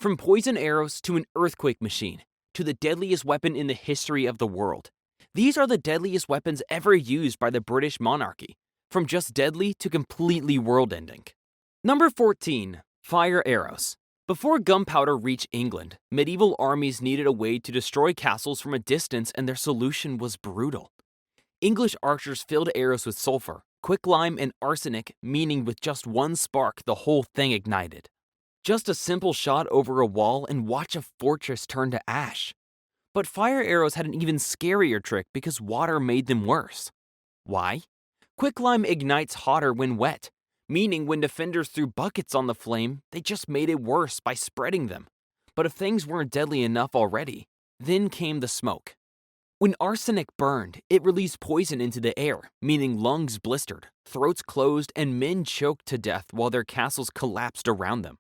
From poison arrows to an earthquake machine to the deadliest weapon in the history of the world. These are the deadliest weapons ever used by the British monarchy, from just deadly to completely world-ending. Number 14. Fire arrows. Before gunpowder reached England, medieval armies needed a way to destroy castles from a distance, and their solution was brutal. English archers filled arrows with sulfur, quicklime, and arsenic, meaning with just one spark the whole thing ignited. Just a simple shot over a wall and watch a fortress turn to ash. But fire arrows had an even scarier trick because water made them worse. Why? Quicklime ignites hotter when wet, meaning when defenders threw buckets on the flame, they just made it worse by spreading them. But if things weren't deadly enough already, then came the smoke. When arsenic burned, it released poison into the air, meaning lungs blistered, throats closed, and men choked to death while their castles collapsed around them.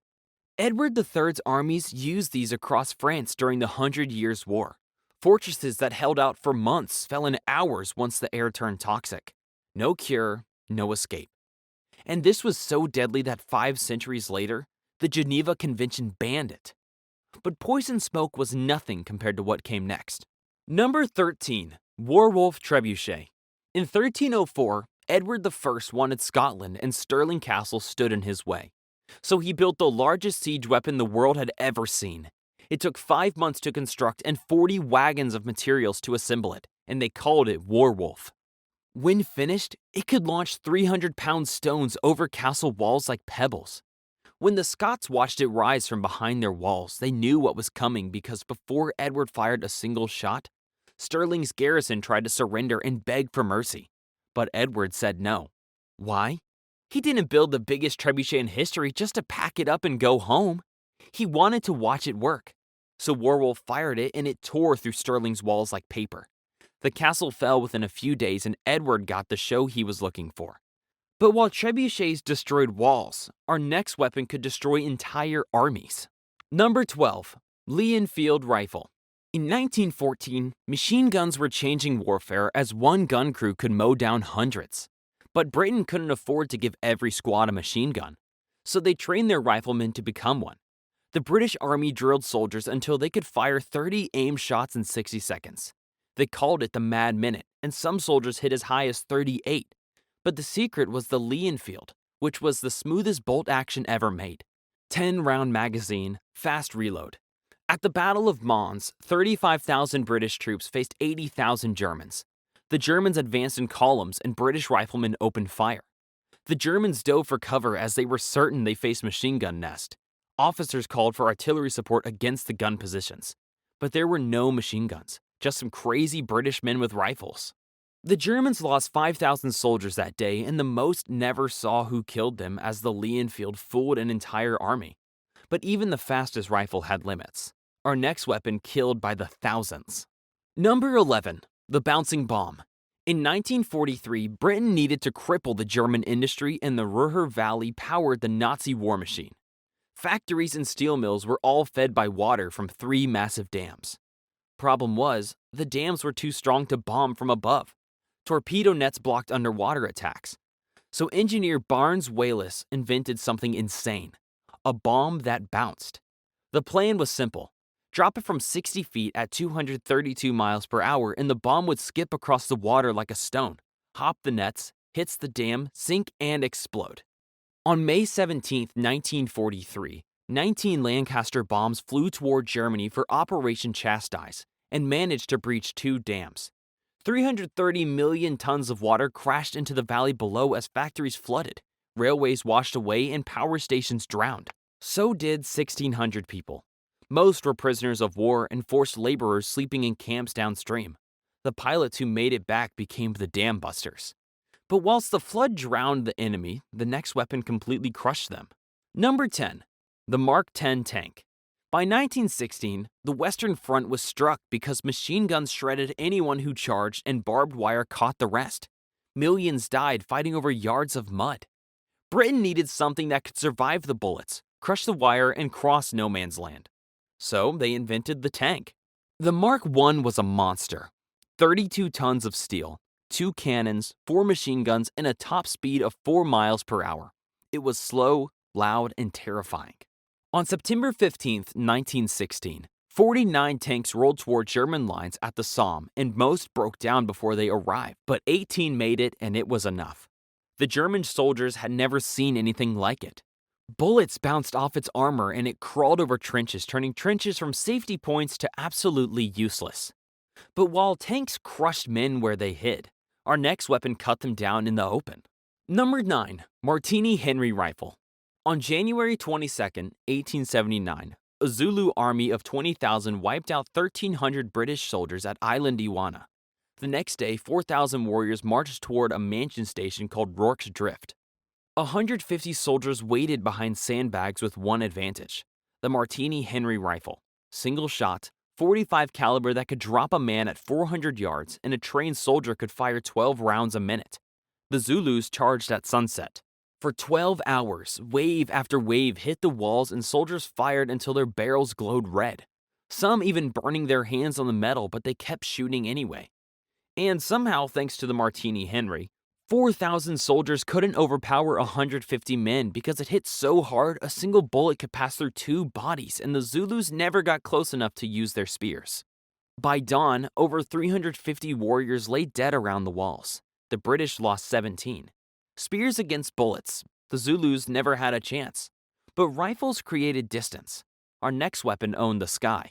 Edward III's armies used these across France during the Hundred Years' War. Fortresses that held out for months fell in hours once the air turned toxic. No cure, no escape. And this was so deadly that 5 centuries later, the Geneva Convention banned it. But poison smoke was nothing compared to what came next. Number 13. Werewolf Trebuchet. In 1304, Edward I wanted Scotland, and Stirling Castle stood in his way. So he built the largest siege weapon the world had ever seen. It took 5 months to construct and 40 wagons of materials to assemble it, and they called it Werewolf. When finished, it could launch 300-pound stones over castle walls like pebbles. When the Scots watched it rise from behind their walls, they knew what was coming because before Edward fired a single shot, Stirling's garrison tried to surrender and beg for mercy. But Edward said no. Why? He didn't build the biggest trebuchet in history just to pack it up and go home. He wanted to watch it work. So Werewolf fired it, and it tore through Stirling's walls like paper. The castle fell within a few days, and Edward got the show he was looking for. But while trebuchets destroyed walls, our next weapon could destroy entire armies. Number 12. Lee Enfield Rifle. In 1914, machine guns were changing warfare as one gun crew could mow down hundreds. But Britain couldn't afford to give every squad a machine gun, so they trained their riflemen to become one. The British Army drilled soldiers until they could fire 30 aim shots in 60 seconds. They called it the Mad Minute, and some soldiers hit as high as 38. But the secret was the Lee Enfield, which was the smoothest bolt action ever made. 10-round magazine, fast reload. At the Battle of Mons, 35,000 British troops faced 80,000 Germans. The Germans advanced in columns, and British riflemen opened fire. The Germans dove for cover as they were certain they faced machine gun nest. Officers called for artillery support against the gun positions. But there were no machine guns, just some crazy British men with rifles. The Germans lost 5,000 soldiers that day, and the most never saw who killed them as the Lee Enfield fooled an entire army. But even the fastest rifle had limits. Our next weapon killed by the thousands. Number 11. The Bouncing Bomb. In 1943, Britain needed to cripple the German industry, and the Ruhr Valley powered the Nazi war machine. Factories and steel mills were all fed by water from 3 massive dams. Problem was, the dams were too strong to bomb from above. Torpedo nets blocked underwater attacks. So engineer Barnes Wallis invented something insane. A bomb that bounced. The plan was simple. Drop it from 60 feet at 232 miles per hour, and the bomb would skip across the water like a stone, hop the nets, hits the dam, sink, and explode. On May 17, 1943, 19 Lancaster bombs flew toward Germany for Operation Chastise and managed to breach 2 dams. 330 million tons of water crashed into the valley below as factories flooded, railways washed away, and power stations drowned. So did 1,600 people. Most were prisoners of war and forced laborers sleeping in camps downstream. The pilots who made it back became the dam busters. But whilst the flood drowned the enemy, the next weapon completely crushed them. Number 10. The Mark 10 tank. By 1916, the Western Front was struck because machine guns shredded anyone who charged, and barbed wire caught the rest. Millions died fighting over yards of mud. Britain needed something that could survive the bullets, crush the wire, and cross no man's land. So they invented the tank. The Mark I was a monster. 32 tons of steel, 2 cannons, 4 machine guns, and a top speed of 4 miles per hour. It was slow, loud, and terrifying. On September 15, 1916, 49 tanks rolled toward German lines at the Somme, and most broke down before they arrived, but 18 made it, and it was enough. The German soldiers had never seen anything like it. Bullets bounced off its armor, and it crawled over trenches, turning trenches from safety points to absolutely useless. But while tanks crushed men where they hid, our next weapon cut them down in the open. Number 9. Martini Henry Rifle. On January 22, 1879, a Zulu army of 20,000 wiped out 1,300 British soldiers at Island Iwana. The next day, 4,000 warriors marched toward a mansion station called Rorke's Drift. 150 soldiers waited behind sandbags with one advantage: the Martini Henry Rifle. Single shot, 45 caliber that could drop a man at 400 yards, and a trained soldier could fire 12 rounds a minute. The Zulus charged at sunset. For 12 hours, wave after wave hit the walls, and soldiers fired until their barrels glowed red. Some even burning their hands on the metal, but they kept shooting anyway. And somehow, thanks to the Martini Henry, 4,000 soldiers couldn't overpower 150 men because it hit so hard a single bullet could pass through 2 bodies, and the Zulus never got close enough to use their spears. By dawn, over 350 warriors lay dead around the walls. The British lost 17. Spears against bullets, the Zulus never had a chance. But rifles created distance. Our next weapon owned the sky.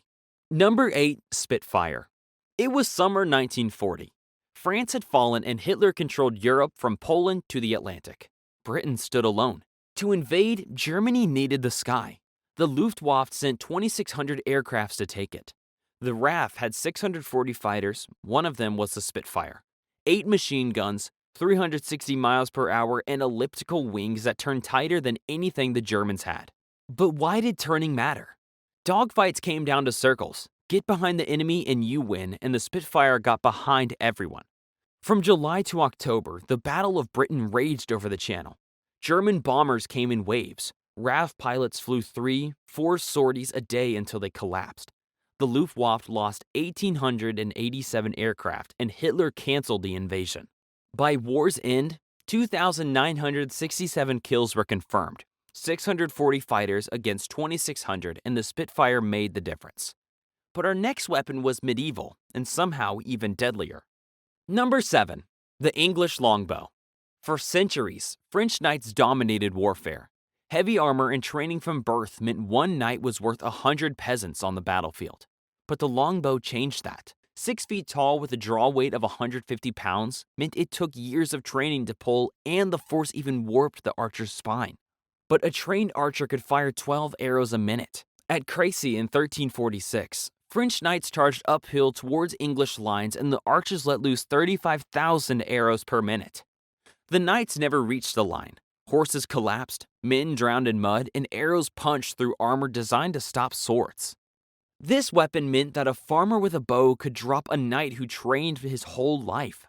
Number 8. Spitfire. It was summer 1940. France had fallen and Hitler controlled Europe from Poland to the Atlantic. Britain stood alone. To invade, Germany needed the sky. The Luftwaffe sent 2,600 aircrafts to take it. The RAF had 640 fighters, one of them was the Spitfire, 8 machine guns, 360 miles per hour, and elliptical wings that turned tighter than anything the Germans had. But why did turning matter? Dogfights came down to circles. Get behind the enemy and you win, and the Spitfire got behind everyone. From July to October, the Battle of Britain raged over the Channel. German bombers came in waves. RAF pilots flew 3-4 sorties a day until they collapsed. The Luftwaffe lost 1,887 aircraft, and Hitler canceled the invasion. By war's end, 2,967 kills were confirmed, 640 fighters against 2,600, and the Spitfire made the difference. But our next weapon was medieval, and somehow even deadlier. Number 7. The English longbow. For centuries, French knights dominated warfare. Heavy armor and training from birth meant one knight was worth 100 peasants on the battlefield. But the longbow changed that. 6 feet tall with a draw weight of 150 pounds meant it took years of training to pull, and the force even warped the archer's spine. But a trained archer could fire 12 arrows a minute. At Crécy in 1346, French knights charged uphill towards English lines, and the archers let loose 35,000 arrows per minute. The knights never reached the line. Horses collapsed, men drowned in mud, and arrows punched through armor designed to stop swords. This weapon meant that a farmer with a bow could drop a knight who trained his whole life.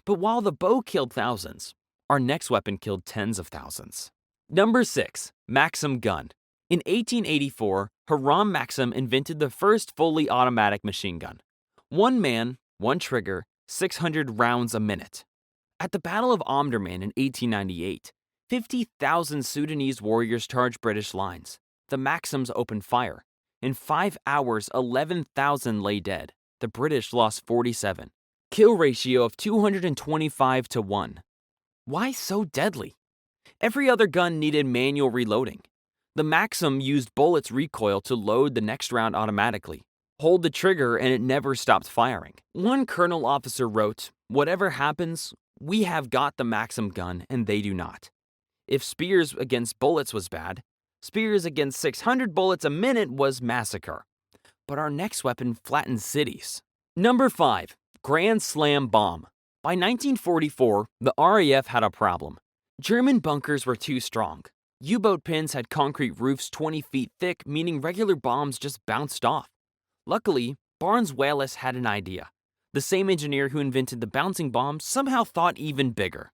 But while the bow killed thousands, our next weapon killed tens of thousands. Number 6. Maxim gun. In 1884, Hiram Maxim invented the first fully automatic machine gun. 1 man, 1 trigger, 600 rounds a minute. At the Battle of Omdurman in 1898, 50,000 Sudanese warriors charged British lines. The Maxims opened fire. In 5 hours, 11,000 lay dead. The British lost 47. Kill ratio of 225 to 1. Why so deadly? Every other gun needed manual reloading. The Maxim used bullets recoil to load the next round automatically. Hold the trigger and it never stopped firing. One colonel officer wrote, "Whatever happens, we have got the Maxim gun and they do not." If spears against bullets was bad, spears against 600 bullets a minute was massacre. But our next weapon flattened cities. Number 5. Grand Slam bomb. By 1944, the RAF had a problem. German bunkers were too strong. U-boat pins had concrete roofs 20 feet thick, meaning regular bombs just bounced off. Luckily, Barnes-Wallis had an idea. The same engineer who invented the bouncing bomb somehow thought even bigger.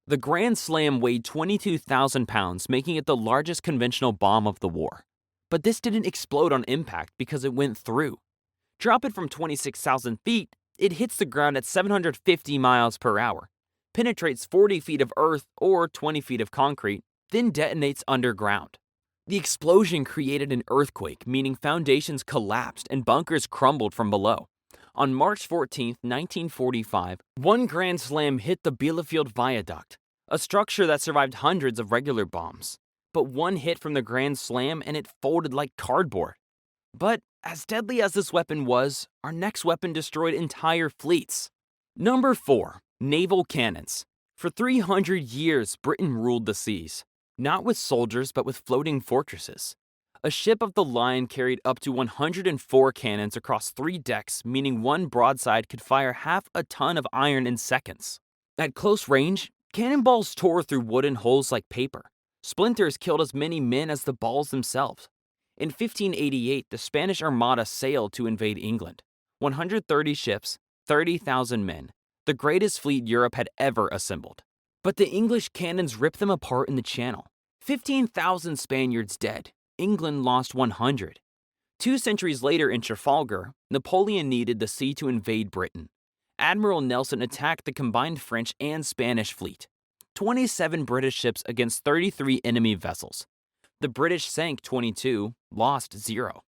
The Grand Slam weighed 22,000 pounds, making it the largest conventional bomb of the war. But this didn't explode on impact because it went through. Drop it from 26,000 feet, it hits the ground at 750 miles per hour, penetrates 40 feet of earth or 20 feet of concrete, then detonates underground. The explosion created an earthquake, meaning foundations collapsed and bunkers crumbled from below. On March 14, 1945, one grand slam hit the Bielefeld Viaduct, a structure that survived hundreds of regular bombs. But one hit from the grand slam and it folded like cardboard. But as deadly as this weapon was, our next weapon destroyed entire fleets. Number 4. Naval Cannons. For 300 years, Britain ruled the seas. Not with soldiers, but with floating fortresses. A ship of the line carried up to 104 cannons across 3 decks, meaning one broadside could fire half a ton of iron in seconds. At close range, cannonballs tore through wooden hulls like paper. Splinters killed as many men as the balls themselves. In 1588, the Spanish Armada sailed to invade England. 130 ships, 30,000 men, the greatest fleet Europe had ever assembled. But the English cannons ripped them apart in the Channel. 15,000 Spaniards dead. England lost 100. 2 centuries later in Trafalgar, Napoleon needed the sea to invade Britain. Admiral Nelson attacked the combined French and Spanish fleet. 27 British ships against 33 enemy vessels. The British sank 22, lost 0.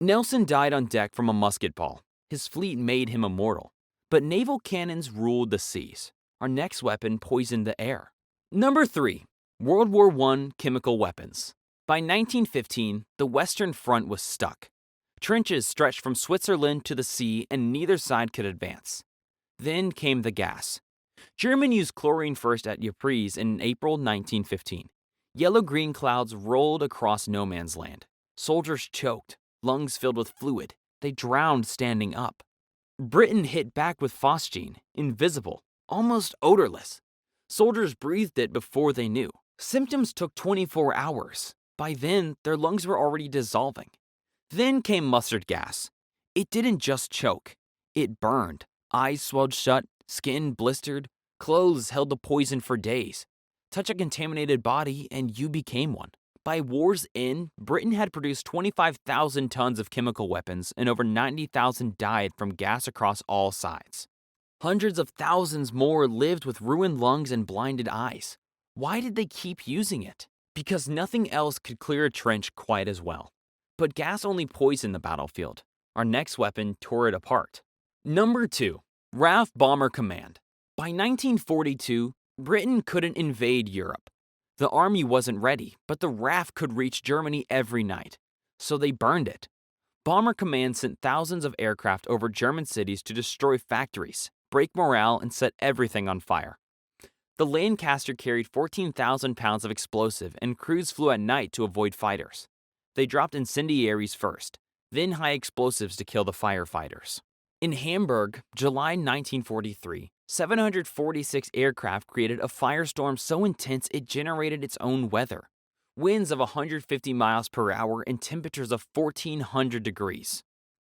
Nelson died on deck from a musket ball. His fleet made him immortal. But naval cannons ruled the seas. Our next weapon poisoned the air. Number 3. World War I chemical weapons. By 1915, the Western Front was stuck. Trenches stretched from Switzerland to the sea and neither side could advance. Then came the gas. Germany used chlorine first at Ypres in April 1915. Yellow-green clouds rolled across no man's land. Soldiers choked, lungs filled with fluid. They drowned standing up. Britain hit back with phosgene, invisible, almost odorless. Soldiers breathed it before they knew. Symptoms took 24 hours. By then, their lungs were already dissolving. Then came mustard gas. It didn't just choke. It burned. Eyes swelled shut, skin blistered, clothes held the poison for days. Touch a contaminated body and you became one. By war's end, Britain had produced 25,000 tons of chemical weapons and over 90,000 died from gas across all sides. Hundreds of thousands more lived with ruined lungs and blinded eyes. Why did they keep using it? Because nothing else could clear a trench quite as well. But gas only poisoned the battlefield. Our next weapon tore it apart. Number 2. RAF Bomber Command. By 1942, Britain couldn't invade Europe. The army wasn't ready, but the RAF could reach Germany every night. So they burned it. Bomber Command sent thousands of aircraft over German cities to destroy factories, break morale, and set everything on fire. The Lancaster carried 14,000 pounds of explosive, and crews flew at night to avoid fighters. They dropped incendiaries first, then high explosives to kill the firefighters. In Hamburg, July 1943, 746 aircraft created a firestorm so intense it generated its own weather. Winds of 150 miles per hour and temperatures of 1,400 degrees.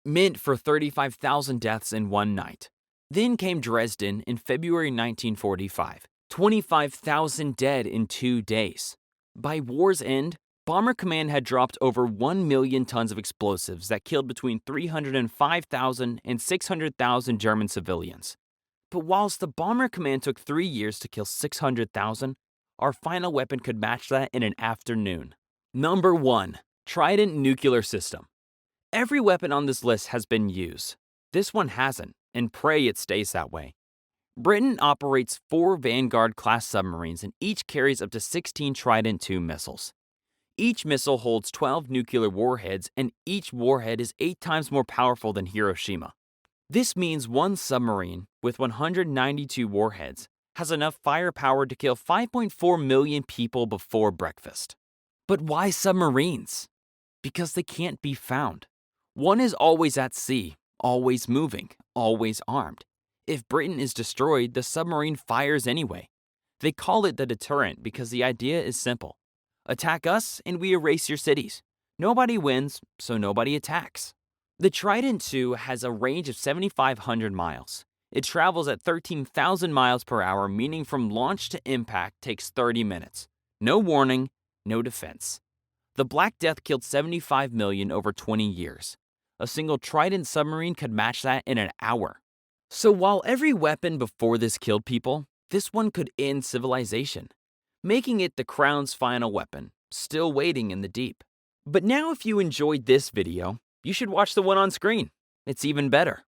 Meant for 35,000 deaths in one night. Then came Dresden in February 1945. 25,000 dead in 2 days. By war's end, Bomber Command had dropped over 1 million tons of explosives that killed between 305,000 and 600,000 German civilians. But whilst the Bomber Command took 3 years to kill 600,000, our final weapon could match that in an afternoon. Number 1. Trident Nuclear System. Every weapon on this list has been used. This one hasn't, and pray it stays that way. Britain operates 4 Vanguard-class submarines and each carries up to 16 Trident II missiles. Each missile holds 12 nuclear warheads and each warhead is 8 times more powerful than Hiroshima. This means one submarine, with 192 warheads, has enough firepower to kill 5.4 million people before breakfast. But why submarines? Because they can't be found. One is always at sea, always moving, always armed. If Britain is destroyed, the submarine fires anyway. They call it the deterrent because the idea is simple. Attack us and we erase your cities. Nobody wins, so nobody attacks. The Trident II has a range of 7,500 miles. It travels at 13,000 miles per hour, meaning from launch to impact takes 30 minutes. No warning, no defense. The Black Death killed 75 million over 20 years. A single Trident submarine could match that in an hour. So while every weapon before this killed people, this one could end civilization, making it the Crown's final weapon, still waiting in the deep. But now if you enjoyed this video, you should watch the one on screen. It's even better.